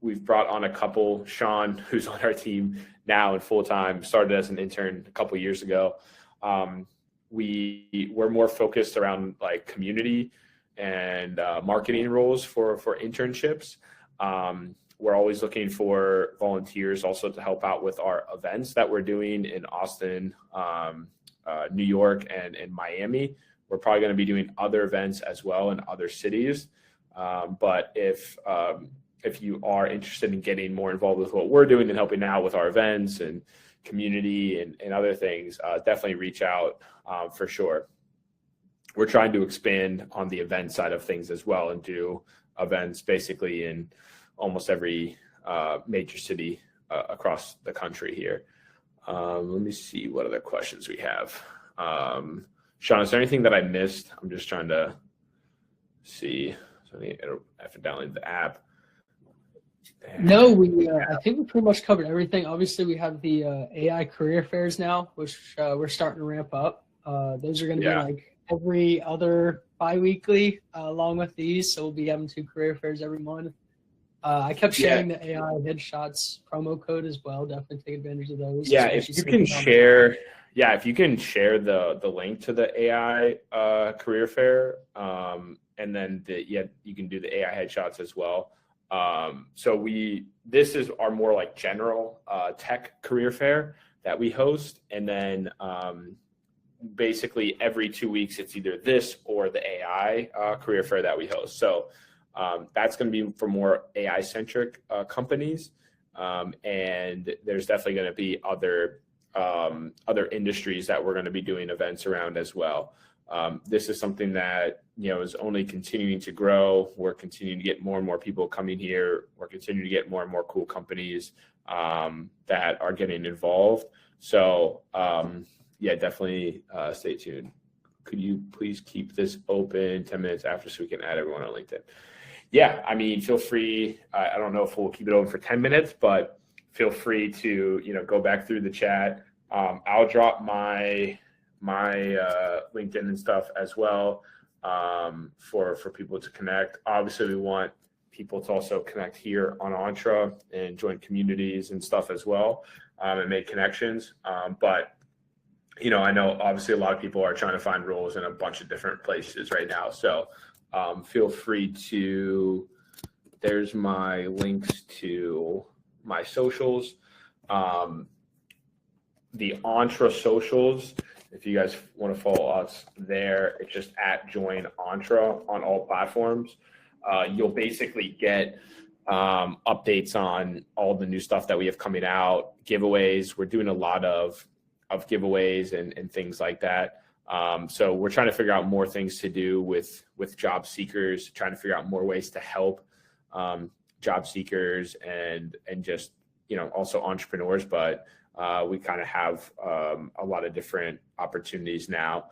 We've brought on a couple. Sean, who's on our team now and full time, started as an intern a couple years ago. We're more focused around like community and marketing roles for internships. We're always looking for volunteers also to help out with our events that we're doing in Austin, New York, and in Miami. We're probably going to be doing other events as well in other cities. But if you are interested in getting more involved with what we're doing and helping out with our events and community and other things, definitely reach out for sure. We're trying to expand on the event side of things as well and do events basically in almost every major city across the country here. Let me see what other questions we have. Sean, is there anything that I missed? I'm just trying to see. So I have to download the app. No, I think we pretty much covered everything. Obviously, we have the AI career fairs now, which we're starting to ramp up. Those are going to be like every other bi-weekly along with these. So we'll be having 2 career fairs every month. I kept sharing the AI headshots promo code as well. Definitely take advantage of those. Yeah, if you can share, the link to the AI career fair, and then you can do the AI headshots as well. So this is our more like general tech career fair that we host, and then basically every 2 weeks it's either this or the AI career fair that we host. So that's going to be for more AI centric companies, and there's definitely going to be other industries that we're going to be doing events around as well. This is something that is only continuing to grow. We're continuing to get more and more people coming here. We're continuing to get more and more cool companies that are getting involved. So definitely stay tuned. Could you please keep this open 10 minutes after so we can add everyone on LinkedIn? Yeah, I mean, feel free. I don't know if we'll keep it open for 10 minutes, but feel free to go back through the chat. I'll drop my LinkedIn and stuff as well for people to connect. Obviously, we want people to also connect here on Entre and join communities and stuff as well, and make connections. But I know obviously a lot of people are trying to find roles in a bunch of different places right now. So feel free to. There's my links to my socials. The Entre socials, if you guys want to follow us there, it's just @joinentre on all platforms. You'll basically get updates on all the new stuff that we have coming out, giveaways. We're doing a lot of giveaways and things like that. So we're trying to figure out more things to do with job seekers, trying to figure out more ways to help job seekers and just also entrepreneurs, but we kind of have a lot of different opportunities now.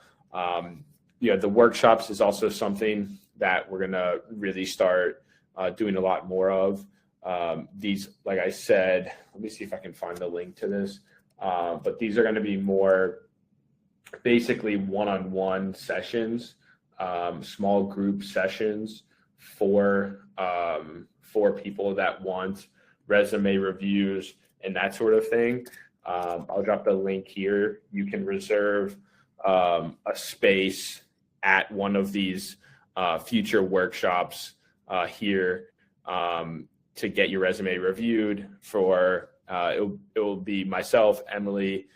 The workshops is also something that we're going to really start doing a lot more of. These, like I said, let me see if I can find the link to this. But these are going to be more basically one-on-one sessions, small group sessions for people that want resume reviews and that sort of thing. I'll drop the link here. You can reserve a space at one of these future workshops here to get your resume reviewed for it will be myself, Emily.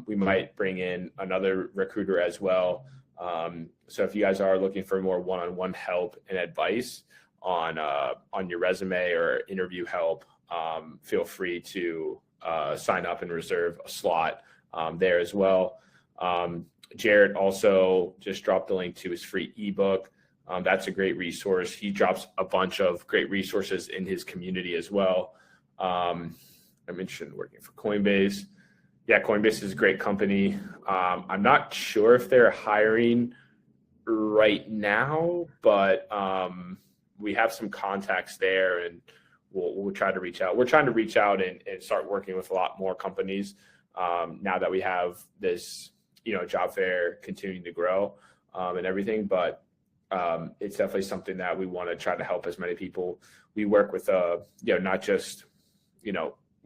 We might bring in another recruiter as well. So if you guys are looking for more one-on-one help and advice on your resume or interview help, feel free to sign up and reserve a slot there as well. Jarrett also just dropped the link to his free ebook. That's a great resource. He drops a bunch of great resources in his community as well. I'm interested in working for Coinbase. Yeah, Coinbase is a great company. I'm not sure if they're hiring right now, but we have some contacts there, and we'll try to reach out. We're trying to reach out and start working with a lot more companies now that we have this, job fair continuing to grow and everything. But it's definitely something that we want to try to help as many people. We work with, not just,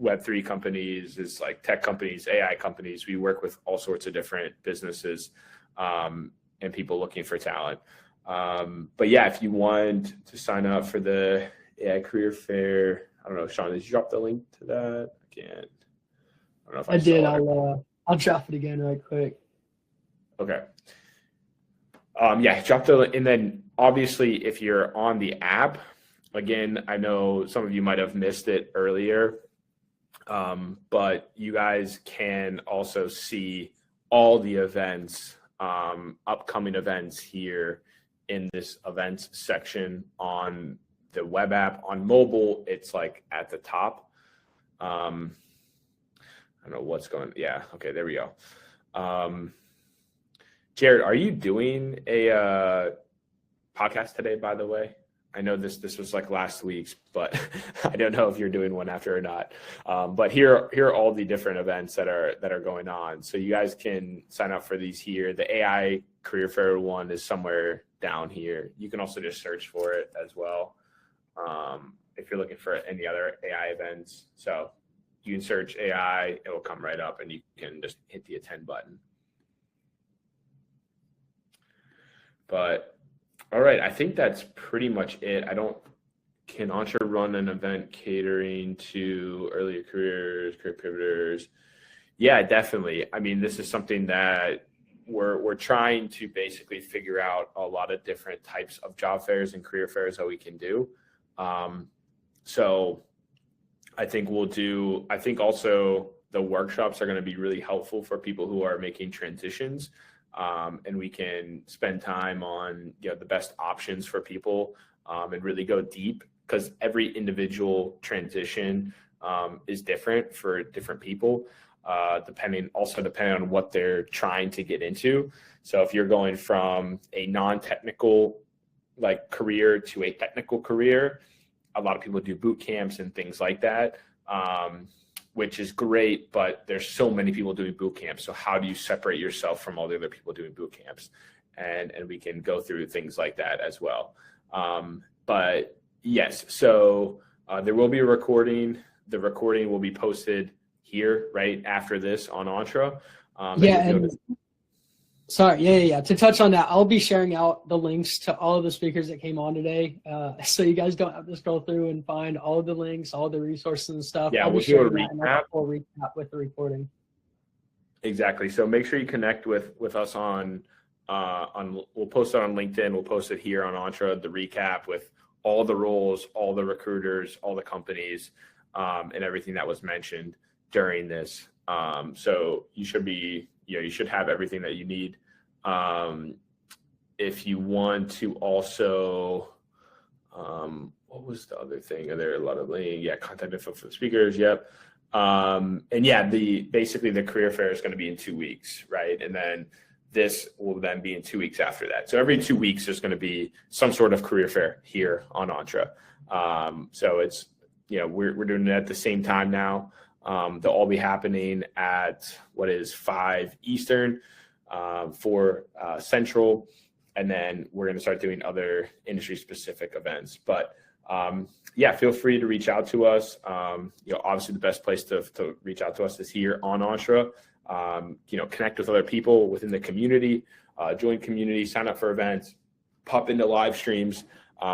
Web3 companies, is like tech companies, AI companies. We work with all sorts of different businesses and people looking for talent. But yeah, if you want to sign up for the AI Career Fair, I don't know, Sean, did you drop the link to that? I can't. I don't know if I did. saw I'll drop it again right quick. Okay. Drop the link. And then obviously if you're on the app, again, I know some of you might have missed it earlier, but you guys can also see all the events, upcoming events here in this events section on the web app. On mobile, it's like at the top. I don't know what's going. Yeah. Okay. There we go. Jarrett, are you doing a podcast today, by the way? I know this was like last week's, but I don't know if you're doing one after or not. But here are all the different events that are going on. So you guys can sign up for these here. The AI Career Fair one is somewhere down here. You can also just search for it as well if you're looking for any other AI events. So you can search AI, it will come right up, and you can just hit the attend button. But all right, I think that's pretty much it. Can Entre run an event catering to earlier careers, career pivoters? Yeah, definitely. I mean, this is something that we're trying to basically figure out a lot of different types of job fairs and career fairs that we can do. So I think also the workshops are going to be really helpful for people who are making transitions. And we can spend time on the best options for people and really go deep, because every individual transition is different for different people, depending on what they're trying to get into. So if you're going from a non-technical career to a technical career, a lot of people do boot camps and things like that. Which is great, but there's so many people doing boot camps. So how do you separate yourself from all the other people doing boot camps? And we can go through things like that as well. But yes, so there will be a recording. The recording will be posted here right after this on Entre. To touch on that, I'll be sharing out the links to all of the speakers that came on today, so you guys don't have to scroll through and find all of the links, all the resources and stuff. Yeah, I'll we'll be do a sharing recap. We'll recap with the recording. Exactly. So make sure you connect with us on we'll post it on LinkedIn. We'll post it here on Entre, the recap with all the roles, all the recruiters, all the companies, and everything that was mentioned during this. So you should have everything that you need. If you want to also, what was the other thing? Are there a lot of links? Yeah, contact info for the speakers. Yep. And yeah, basically the career fair is going to be in 2 weeks, right? And then this will then be in 2 weeks after that. So every 2 weeks, there's going to be some sort of career fair here on Entre. So it's, we're doing it at the same time now. They'll all be happening at 5 Eastern, 4 Central, and then we're going to start doing other industry-specific events. But feel free to reach out to us. Obviously the best place to reach out to us is here on Entre. Connect with other people within the community, join community, sign up for events, pop into live streams,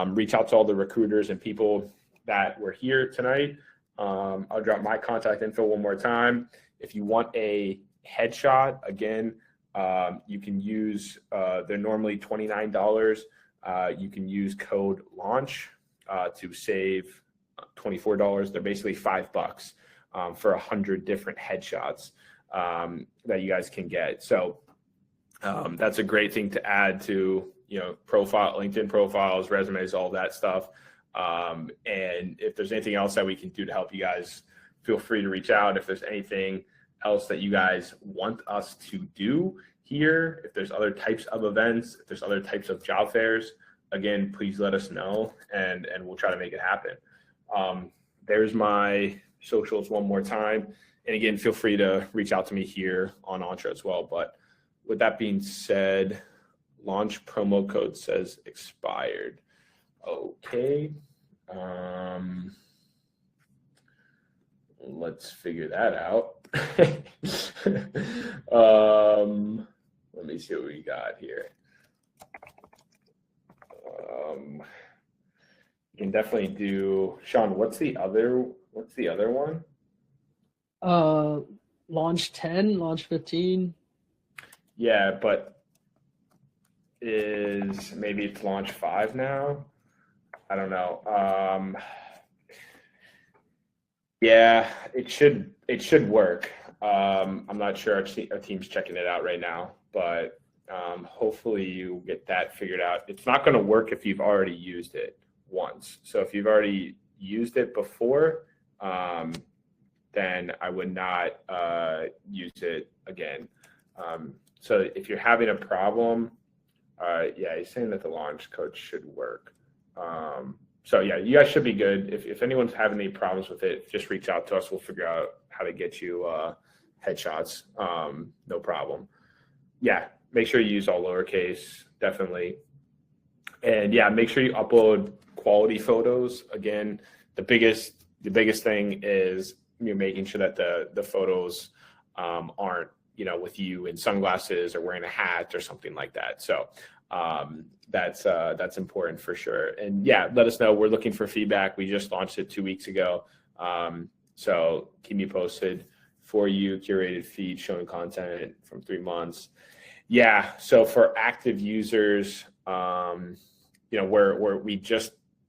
reach out to all the recruiters and people that were here tonight. I'll drop my contact info one more time. If you want a headshot, again, you can use, they're normally $29. You can use code LAUNCH to save $24. They're basically $5 for 100 different headshots that you guys can get. So that's a great thing to add to, LinkedIn profiles, resumes, all that stuff. And if there's anything else that we can do to help you guys, feel free to reach out. If there's anything else that you guys want us to do here, if there's other types of events, if there's other types of job fairs, again, please let us know and we'll try to make it happen. There's my socials one more time. And again, feel free to reach out to me here on Entre as well. But with that being said, launch promo code says expired. Okay. Let's figure that out. Let me see what we got here. You can definitely do, Sean, what's the other one? Launch 10, launch 15. Yeah, but maybe it's launch 5 now? I don't know. Yeah, it should work. I'm not sure our team's checking it out right now, but hopefully you get that figured out. It's not going to work if you've already used it once. So if you've already used it before, then I would not use it again. So if you're having a problem, yeah, he's saying that the launch code should work. So yeah, you guys should be good. If anyone's having any problems with it, just reach out to us. We'll figure out how to get you headshots. No problem. Yeah, make sure you use all lowercase, definitely. And yeah, make sure you upload quality photos. Again, the biggest thing is you're making sure that the photos aren't, with you in sunglasses or wearing a hat or something like that. So that's important for sure. And yeah, let us know. We're looking for feedback. We just launched it 2 weeks ago. So keep me posted. For you, curated feed showing content from 3 months. Yeah. So for active users,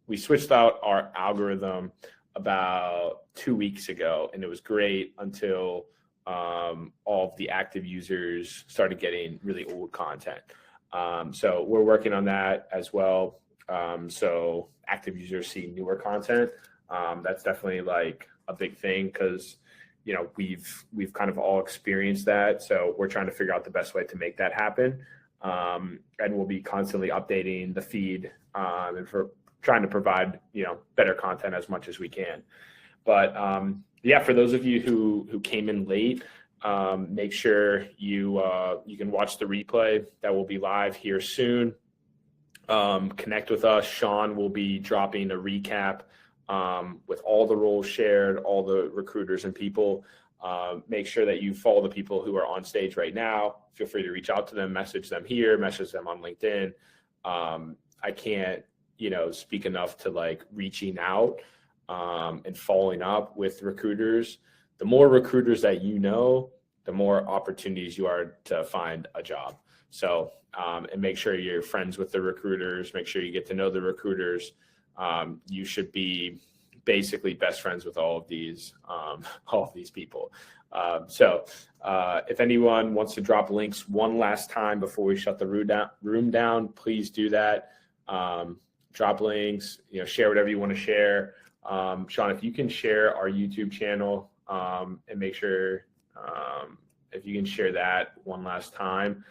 we switched out our algorithm about 2 weeks ago, and it was great until all of the active users started getting really old content. So we're working on that as well. So active users see newer content. That's definitely like a big thing because, we've kind of all experienced that. So we're trying to figure out the best way to make that happen. And we'll be constantly updating the feed and for trying to provide, better content as much as we can. But yeah, for those of you who came in late, make sure you can watch the replay that will be live here soon. Connect with us. Sean will be dropping a recap with all the roles shared, all the recruiters and people. Make sure that you follow the people who are on stage right now. Feel free to reach out to them, message them here, message them on LinkedIn. I can't, speak enough to like reaching out and following up with recruiters. The more recruiters that the more opportunities you are to find a job. So, and make sure you're friends with the recruiters, make sure you get to know the recruiters. You should be basically best friends with all of these people. So if anyone wants to drop links one last time before we shut the room down, please do that. Drop links, share whatever you want to share. Sean, if you can share our YouTube channel and make sure if you can share that one last time.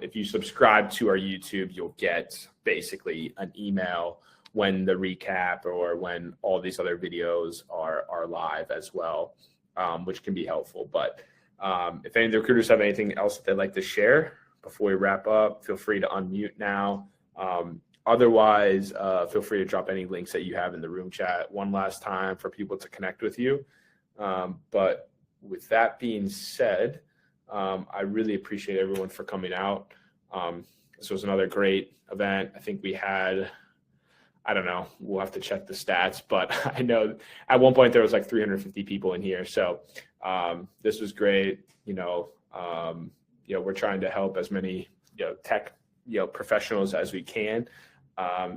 If you subscribe to our YouTube, you'll get basically an email when the recap or when all these other videos are live as well, which can be helpful. But if any of the recruiters have anything else that they'd like to share before we wrap up, feel free to unmute now. Otherwise, feel free to drop any links that you have in the room chat one last time for people to connect with you. But with that being said, I really appreciate everyone for coming out. This was another great event. I think we had, I don't know, we'll have to check the stats, but I know at one point there was like 350 people in here. So this was great. We're trying to help as many tech professionals as we can.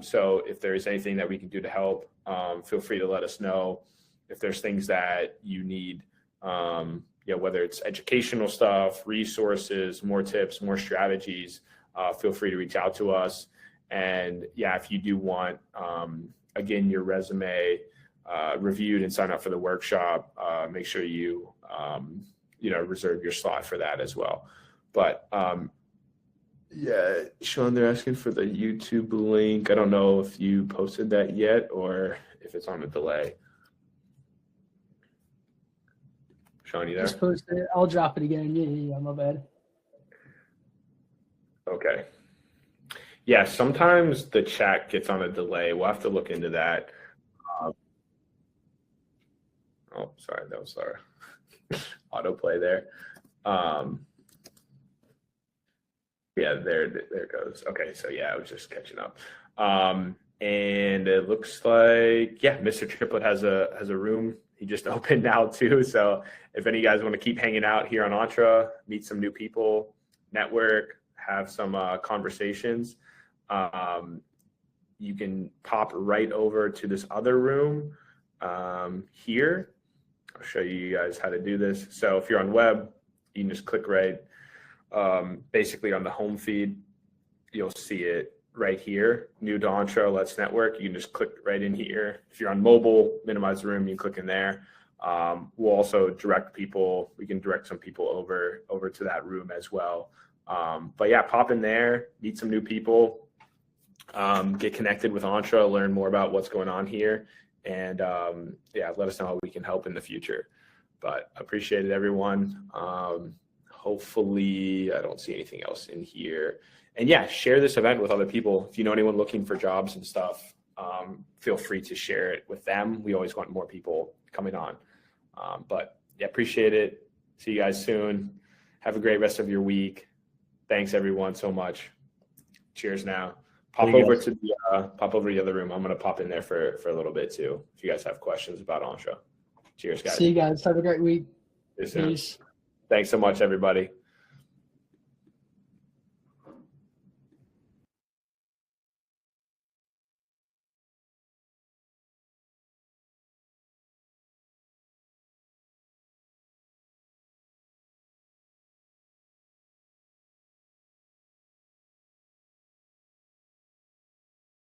So if there's anything that we can do to help, feel free to let us know. If there's things that you need, whether it's educational stuff, resources, more tips, more strategies, feel free to reach out to us. And yeah, if you do want, again, your resume reviewed and sign up for the workshop, make sure you, reserve your slot for that as well. But yeah, Sean, they're asking for the YouTube link. I don't know if you posted that yet or if it's on a delay. Sean, you there? Just post it. I'll drop it again. Yeah, my bad. Okay. Yeah, sometimes the chat gets on a delay. We'll have to look into that. Oh, sorry, that was our autoplay there. Yeah, there it goes. Okay, so yeah, I was just catching up. And it looks like, yeah, Mr. Triplet has a room. He just opened now too. So if any of you guys want to keep hanging out here on Entre, meet some new people, network, have some conversations, you can pop right over to this other room here. I'll show you guys how to do this. So if you're on web, you can just click right, basically on the home feed, you'll see it right here, new to Entre, let's network. You can just click right in here. If you're on mobile, minimize the room, you can click in there. We'll also direct people, we can direct some people over to that room as well. But yeah, pop in there, meet some new people, get connected with Entre, learn more about what's going on here. And yeah, let us know how we can help in the future. But appreciate it, everyone. Hopefully, I don't see anything else in here. And yeah, share this event with other people. If you know anyone looking for jobs and stuff, feel free to share it with them. We always want more people coming on. But yeah, appreciate it. See you guys soon. Have a great rest of your week. Thanks, everyone, so much. Cheers now. Pop over to the other room. I'm going to pop in there for a little bit too, if you guys have questions about Entre. Cheers, guys. See you guys. Have a great week. Peace. Thanks so much, everybody.